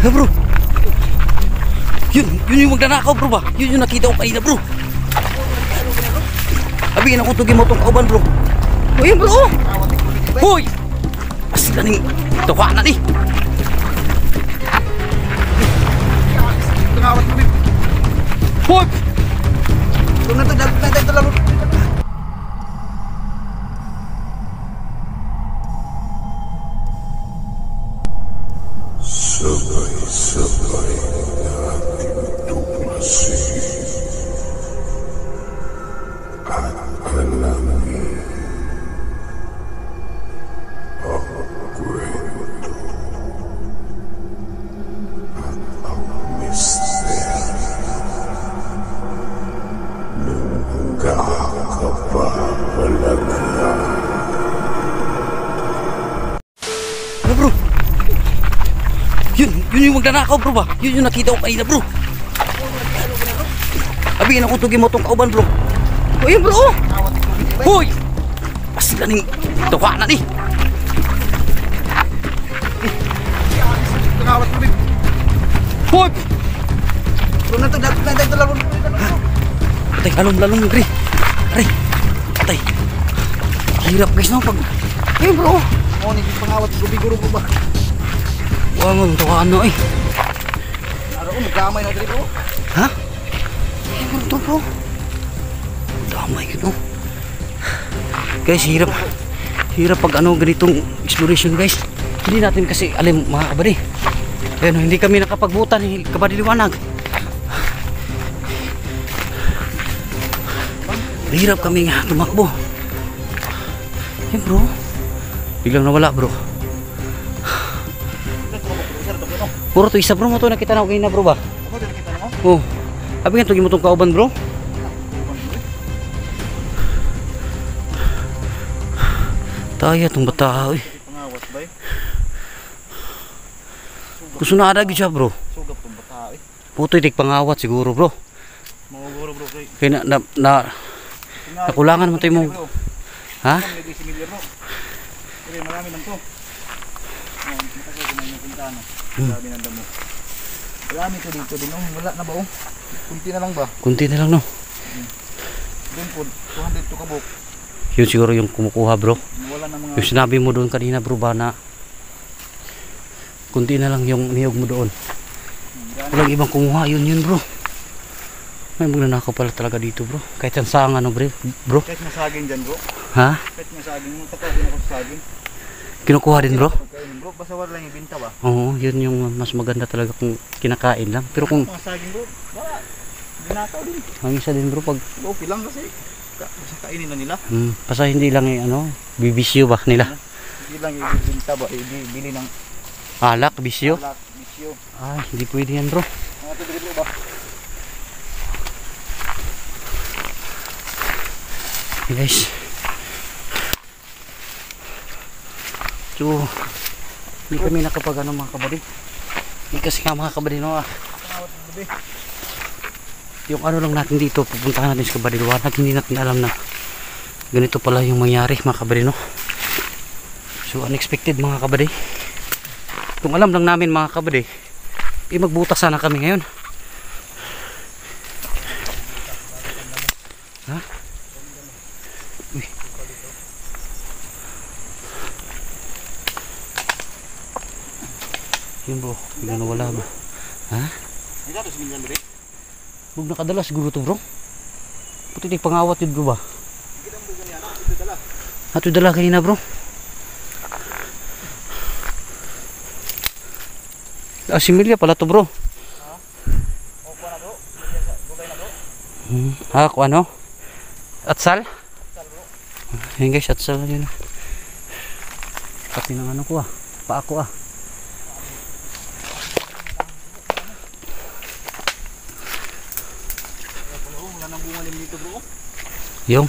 Ha bro? Yun yung magnanakaw bro ba? Yun yung nakita ko kanina bro. Abigin ako tugin mo itong kauban bro. O yun bro. Hoy! Asla ning tawanan eh. Hoy! Sabay-sabay nating tuklasin at alamin ang kwento at ang misteryo ng nakakapapalagyan. Ano bro? Yun yung magnanakaw bro ba? Yun yung nakita ko kanina bro. Abigin ako tugin mo itong kauban bro. O yun bro. Hoy! Asla ning tawanan eh. Hoy! Patay, lalong gri. Aray, patay. Hirap guys no pag... Eh bro. Oh, naging pangawat guro po ba? Wala mo tawanan no eh. Ano ko, nagkamay na dito bro. Ha? Eh bro to bro. Damay ko no. Guys, hirap pag ano ganitong exploration guys. Hindi natin kasi alam mga kabady. Ayun, hindi kami nakapagbutan ni Kabady Liwanag. Hirap kami nga tumakbo. Yan bro. Biglang nawala bro. Puro to isa bro mo to nakita na okay na bro ba? Oh. Abi nga tugin mo tong kauban bro. Taya tong bata eh. Pangawat ba? Gusto na ada siya bro. Sugap tong bata eh. Puto itik pangawat siguro bro. Mawaguro bro kay. Kaya nakulangan mo tayo mo. Ha? Hindi si Miller bro. Pero marami lang to. Oh, matagal ko na yung pintana. Sabi nang damo. Marami to dito din. Wala na ba oh? Kunti na lang ba? Kunti na lang no. Doon po 200 to kabuk. Yun siguro yung kumukuha bro. Wala na mga. Yung sinabi mo doon kanina bro ba na kunti na lang yung niyog mo doon. Walang ibang kumuha, yun bro. May magnanakaw pala talaga dito bro. Kahit yan sa ano bro. Kahit masaging dyan bro. Ha? Kahit masaging mo, takawin ako sa saging. Kinukuha din bro? Pagkain bro, basta wala lang ibinta ba? Oo, yun yung mas maganda talaga kung kinakain lang. Pero kung Mga saging bro, wala. Binakaw din. ang isa din bro pag Okay lang kasi. Basta kainin na nila. basta hindi lang ano, bibisyo ba nila? Hindi lang ibinta ba, ibili ng Alak, bisyo? alak, bisyo. Ay, hindi pwede yan bro. Mga tubig bro ba? Okay, guys. So, hindi kami nakapag ano mga kabady. Hindi kasi nga mga kabady no yung ano lang natin dito, pupuntahan natin sa Kabady Liwanag. Hindi natin alam na ganito pala yung mangyari mga kabady no. So, unexpected mga kabady. Kung alam lang namin mga kabady, magbutas sana kami ngayon. Ha? Uy. Yun bro, bigla nawala ba? Ha? Hindi nato si Minyan bro. Bug nakadala siguro to bro. Puti di pangawat yun bro ba? Ito dala kanina bro. Similya pala to bro. Ha? Kung ano? Atsal? Ayan guys, atsal yun. Pati ng ano ko paa ko yung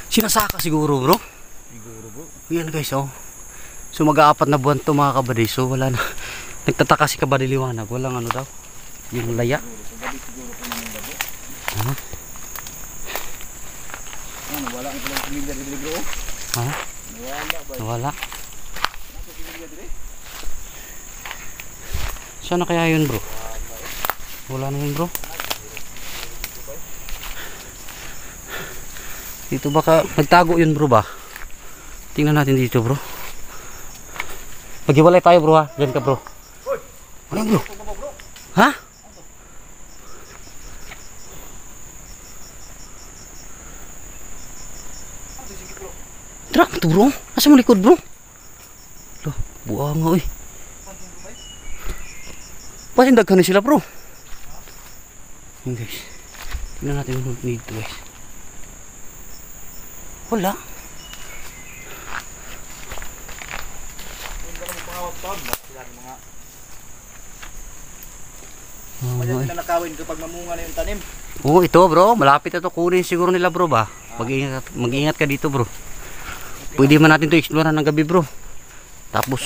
sinasaka siguro bro. Siguro bro. Yan guys oh. So mag-aapat na buwan to mga kabady. So wala na. Nagtataka si Kabady Liwanag. Walang ano daw. Yung laya. Ha? Ano, wala ang palang pamilya dito bro. Ha? Wala ba? Wala. Nasaan na kaya yun bro? Wala na yun bro. Dito baka nagtago yun bro ba? Tingnan natin dito bro. Maghiwalay tayo bro ha. Diyan ka bro. Ano yun bro? Ha? Tara, ito bro. Asa mo likod bro? Loh, buha nga oy. Pasindag ka na sila bro. Yun guys. Tingnan natin dito guys. Wala. Kaya nila nakawin kapag mamunga na yung tanim. Oo, ito bro. Malapit na to. Kunin siguro nila bro ba? Mag-ingat ka dito bro. Pwede man natin to explore ng gabi bro. Tapos,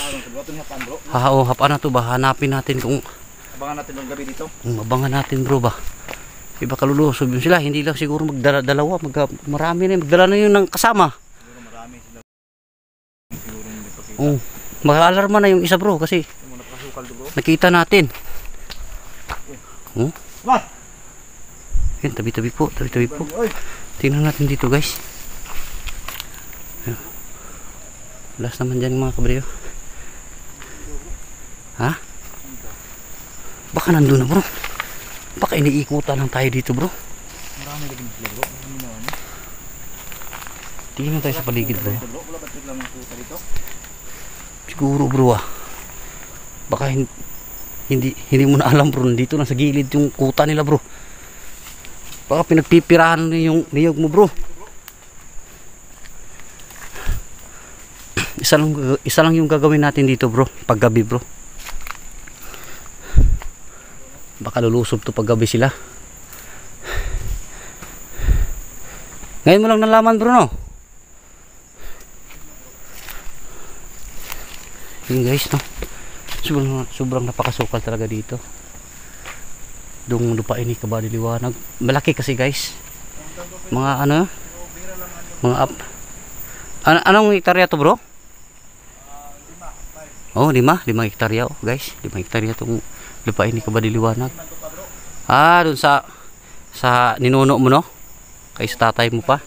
hapaan na to ba? Hanapin natin kung abangan natin ng gabi dito. Abangan natin bro ba? Iba kalulusob yun sila. Hindi lang siguro magdala-dalawa. Marami na. Magdala na yun ng kasama. Siguro marami sila. Siguro hindi pa kita. Oo. Mag-alarma na yung isa bro kasi Yung mga nakasukal do bro. nakita natin. Oh? Ba! Yan, tabi-tabi po. Tabi-tabi po. Oy! Tingnan natin dito guys. Ayan. Last naman dyan mga kabriyo. Ha? Baka nandun na bro. Baka iniikutan lang tayo dito bro. Marami lagi sila bro. Marami na ano. Tingnan tayo sa paligid bro. Dito bro, wala ba lang ng puta dito? Siguro bro ah. Baka hindi mo na alam bro. Dito na sa gilid yung kuta nila bro. Baka pinagpipirahan na yung niyog mo bro. Isa lang yung gagawin natin dito bro. Paggabi bro. Baka lulusob to paggabi sila. Ngayon mo lang nalaman bro no. Yun guys no. Sobrang napakasukal talaga dito. Dung lupain ni Kabady Liwanag. Malaki kasi guys. Mga ano? Mga up. Anong hektarya to bro? 5. Oh, 5 hektarya oh, guys. 5 hektarya tong lupain ni Kabady Liwanag. Ah, dun sa ninuno mo no? Kay sa tatay mo pa.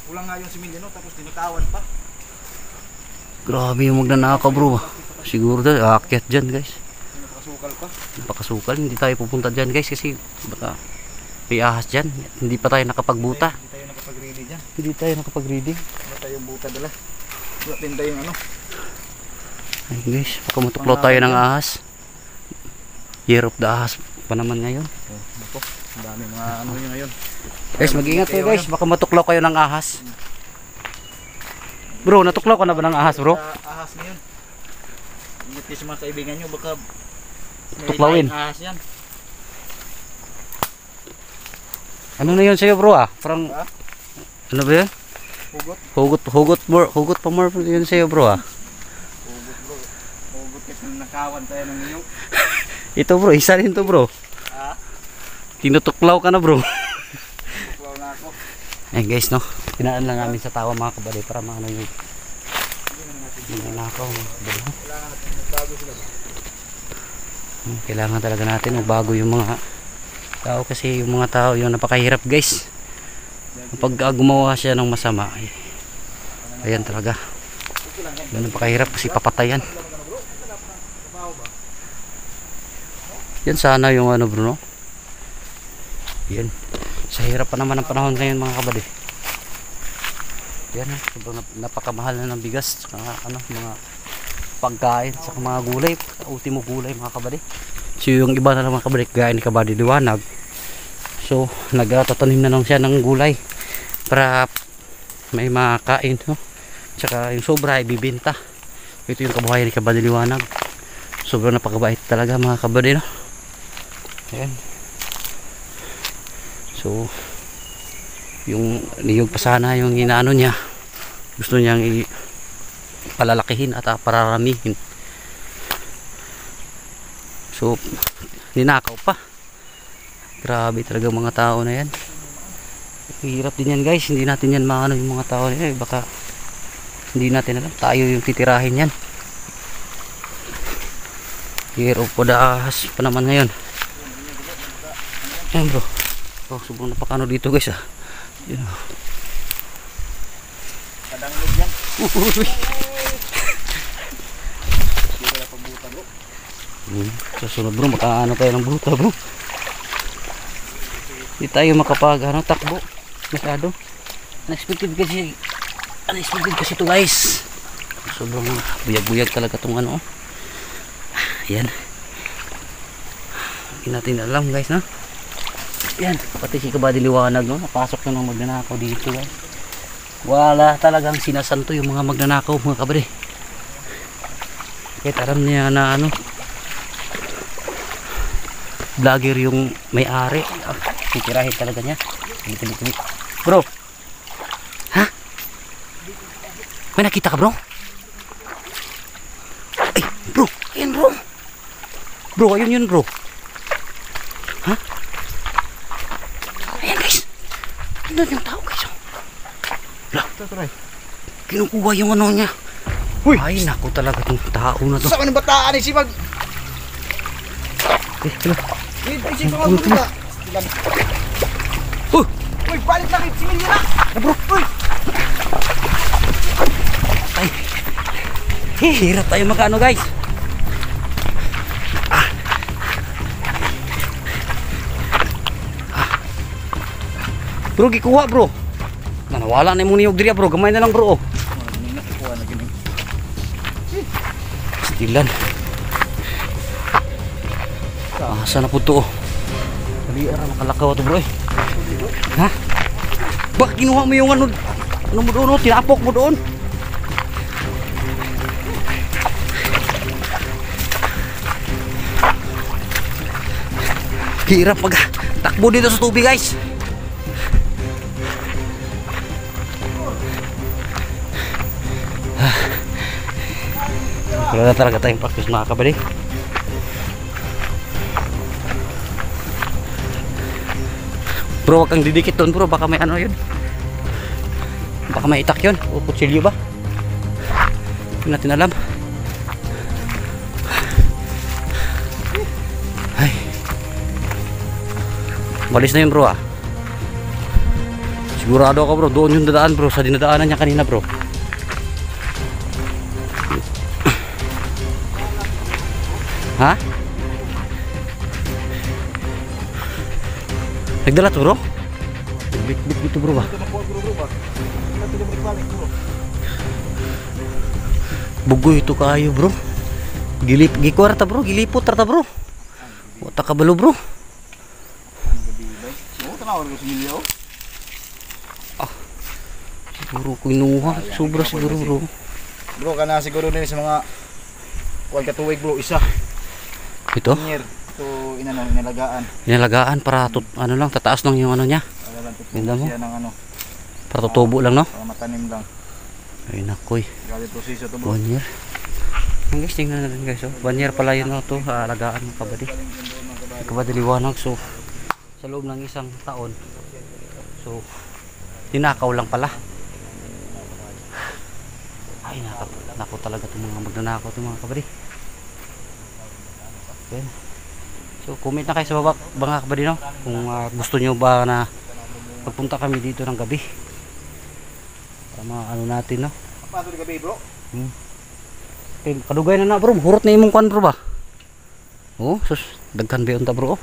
Kulang nga yung similya no, tapos tinatawan pa. Grabe yung magnanakaw bro. Siguro dahil aakyat dyan guys. Napakasukal pa. Napakasukal. Hindi tayo pupunta dyan guys kasi baka may ahas dyan. Hindi pa tayo nakapagbuta. Hindi tayo nakapag-ready dyan. Hindi tayo nakapag-reading. Wala tayong buta dala. Wala din tayong ano. Ay guys, baka matuklaw tayo ng ahas. Year of the ahas pa naman ngayon. Ako, ang dami mga ano yun ngayon. Guys, mag-ingat kayo guys. Baka matuklaw kayo ng ahas. Bro, natuklaw ka na ba ng ahas bro? Ahas na yun. Ingat kayo sa mga kaibigan nyo, baka may Tuklawin. laing ahas yan. Ano na yun sa'yo bro ah? Parang, Ha? ano ba yun? Hugot. Hugot pa more yun sa'yo bro ah. Hugot bro. Hugot kasi nakawan tayo ng iyong. Ito bro, isa rin to bro. Ha? Tinutuklaw ka na bro. Tuklaw na ako. Ayun guys no, pinaan lang namin sa tawa mga kabady para maano yung nakaw mga kabady. Kailangan natin magbago sila ba? Kailangan talaga natin magbago yung mga tao kasi yung mga tao yung napakahirap guys. Kapag gumawa siya ng masama ayan talaga yung napakahirap kasi papatayan. Yan sana yung ano bro no? Yan. Sa hirap pa naman ang panahon ngayon mga kabady. Yan, sobrang napakamahal na ng bigas saka ano, mga pagkain saka mga gulay, ultimo gulay mga kabady. So yung iba na lang mga kabady gaya ni Kabady Liwanag. So nagtatanim na lang siya ng gulay para may makain no? Saka yung sobra ibibenta. Ito yung kabuhayan ni Kabady Liwanag. Sobrang napakabait talaga mga kabady no? Ayan. So yung niyog pa sana yung inaano niya, gusto niyang palalakihin at pararamihin. So ninakaw pa. Grabe talaga mga tao na yan. Hirap din yan guys, hindi natin yan maano yung mga tao na yan. Baka hindi natin alam, tayo yung titirahin yan. Year of Podahas pa naman ngayon. Ayan bro. Oh, sobrang napakano dito guys ah. Yun. Kadanglog yan. Uy. Hindi wala pagbuta bro. Sa sunod bro, makaano tayo ng buta bro. Hindi tayo makapag takbo. Masyado. Unexpected kasi to guys. Sobrang buyag-buyag talaga tong ano. Ayan. Hindi natin alam guys na. Yan, pati si Kabady Liwanag no, napasok na ng magnanakaw dito guys. Wala talagang sinasanto yung mga magnanakaw mga kabady. Kahit alam niya na ano, vlogger yung may-ari. Titirahin talaga niya. Bilik. Bro. Ha? May nakita ka bro? Ay bro, ayan bro. Bro, ayun yun bro. Ha? Ayan guys. Ano yung tao guys? Lah, kinukuha yung ano niya. Uy! Ay naku talaga itong tao na to. Saan ang bataan si Mag? Hala. Isip ko magbuta. Uy, balik na rin. Similya na. Bro. Uy! Ay. Hirap tayo magkano guys. Bro, gikuha bro. Nawala na yung niyog diriya bro. Gamay na lang bro. Stilan. Asa na po to? Dali ara makalakaw to bro eh. Ha? Bak kinuha mo yung ano mo doon, tinapok mo doon. Hirap mag takbo dito sa tubig guys. Wala na talaga tayong practice mga kabady. Bro, wag kang didikit doon bro, baka may ano yun. Baka may itak yun, o kutsilyo ba? Hindi natin alam. Ay. Balis na yun bro ah. Sigurado ako bro, doon yung dadaan bro, sa dinadaanan niya kanina bro. Ha? Nagdala to bro? Bit gitu bro ba? Bugoy ito kayo bro. Gikwar ta bro, gilipot ta bro. Wata kabalo bro. Siguro kinuha, sobra siguro bro. Bro, kana siguro din sa mga kuwan katuwig bro, isa. Ito? Ito Inalagaan para ano lang, tataas lang yung ano niya. Ganda mo. Para tutubo lang no? Para matanim lang. Ay nakoy. Grabe proseso to bro. 1 year. Ang guys, tingnan natin guys. 1 year pala yun no, to. Alagaan ng kabady. Kabady Liwanag. So, sa loob ng isang taon. So, tinakaw lang pala. Ay nako talaga itong mga magnanakaw itong mga kabady. Okay. So comment na kayo sa baba mga kabady no, kung gusto nyo ba na magpunta kami dito ng gabi para ano natin no. Paano ng gabi bro? Okay, kadugay na bro, hurot na imong kwan bro ba? Oh, sus daghan ba unta bro?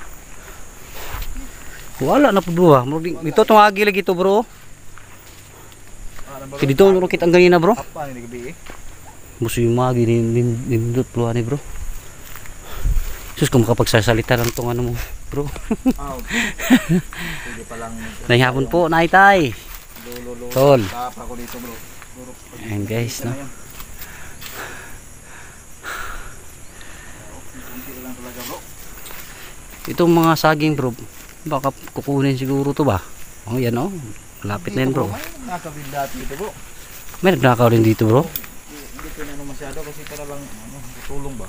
Wala na po bro. Dito itong agi lagi ito bro. Dito ang rukit ang ganina bro. Paano ng gabi Muso yung magi nindot bro ani bro. Sus, kung makapagsasalita lang itong ano mo bro. Pwede pa lang. Nahihapon po, naitay. Tol. Tapa ko dito bro. Ayan guys no. Itong mga saging bro, baka kukunin siguro to ba? Oh yan oh, malapit na yan bro. May nakabila dito bro. May nagnakaw rin dito bro. Hindi ko na masyado kasi para lang tutulong ba?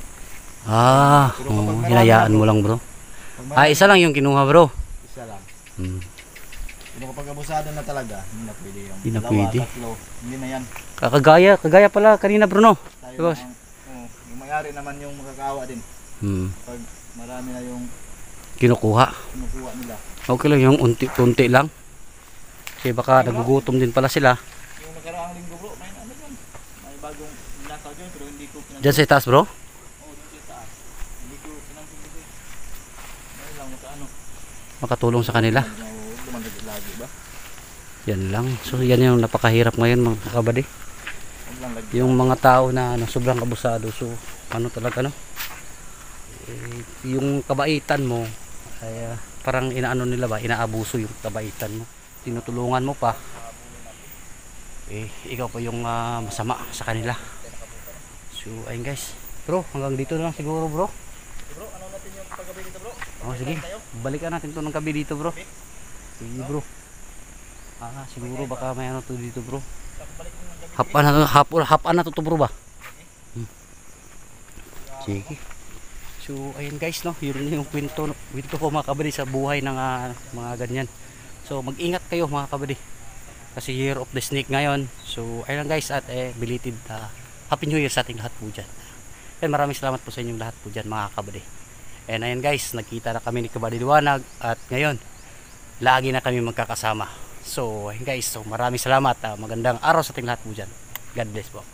Ah, oh, hinayaan mo lang bro. Isa lang yung kinuha bro. Isa lang. Pero kapag abusado na talaga, hindi na pwede yung Hindi na dalawa, pwede. tatlo, hindi na yan. Kagaya pala kanina bro no. Tayo Diba? yung may-ari naman yung makakaawa din. Pag marami na yung Kinukuha. kinukuha nila. Okay lang yung unti-unti lang. Kasi baka nagugutom din pala sila. Yung nakaraang linggo bro, may ano dyan. May bagong nakaw dyan pero hindi ko pinansin. Diyan sa itaas bro. Oo, dyan sa taas. Hindi ko pinansin dito. Ngayon lang, makaano. Makatulong sa kanila. Lumandag lagi ba? Yan lang. So yan yung napakahirap ngayon mga kabady. Huwag lang lagi. Yung mga tao na sobrang kabusado. So ano talaga no? Yung kabaitan mo ay parang inaano nila ba? Inaabuso yung kabaitan mo. Tinutulungan mo pa. Ikaw pa yung masama sa kanila. So ayun guys. Bro, hanggang dito na lang siguro bro. Bro, ano natin yung paggabi dito bro? Oh, sige. Balikan natin to ng gabi dito bro. Sige bro. Siguro baka may ano to dito bro. Hapan na to bro ba? Sige. So ayun guys no, yun yung kwento ko mga kabady sa buhay ng mga ganyan. So mag-ingat kayo mga kabady. Kasi Year of the Snake ngayon. So ayun lang guys at belated Happy New Year sa ating lahat po dyan. And maraming salamat po sa inyong lahat po dyan mga kabady. And ayun guys, nagkita na kami ni Kabady Liwanag at ngayon lagi na kami magkakasama. So ayun guys, so maraming salamat. Magandang araw sa ating lahat po dyan. God bless po.